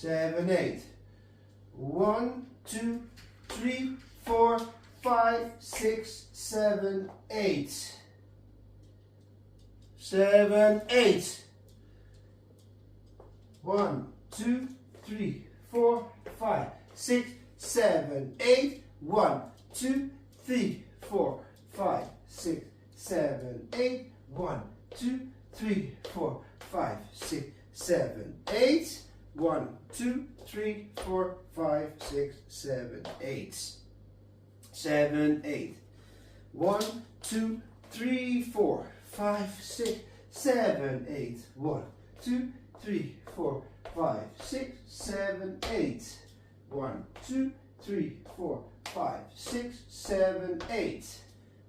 7, 8. 1, 2, 3, 4, 5, 6, 7, 8. 7, 8. 1, 2, 3, 4, 5, 6, 7, 8. 1, 2, 3, 4, 5, 6, 7, 8. 1, 2, 3, 4, 5, 6, 7, 8. 1, 2, 3, 4, 5, 6, 7, 8. 7, 8. 1, 2, 3, 4, 5, 6, 7, 8. 1, 2, 3, 4, 5, 6, 7, 8. 1, 2, 3, 4, 5, 6, 7, 8.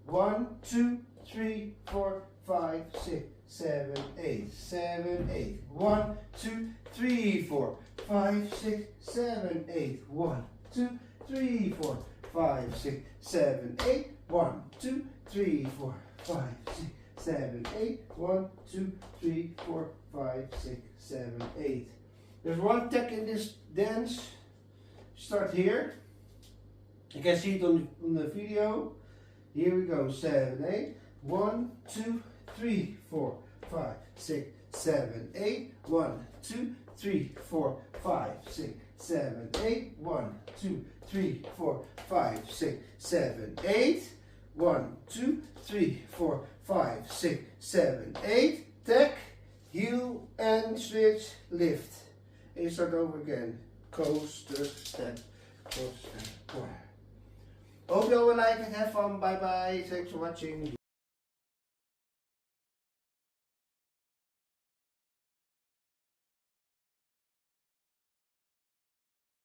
1, 2, 3, 4, 5, 6, 7, 8. 7, 8. 1, 2, 3, 4, 5, 6, 7, 8. 1, 2, 3, 4, 5, 6, 7, 8. 1, 2, 3, 4, 5, 6, 7, 8. 1, 2, 3, 4, 5, 6, 7, 8. There's one tech in this dance. Start here. You can see it on the video. Here we go. 7, 8. 1, 2, 3, 4, 5, 6, 7, 8. 1, 2, 3, 4, 5, 6, 7, 8. 1, 2, 3, 4, 5, 6, 7, 8. 1, 2, 3, 4, 5, 6, 7, 8. Tech, heel and switch, lift. And start over again. Coaster, step, coaster, quarter. Hope you all will like it. Have fun. Bye bye. Thanks for watching.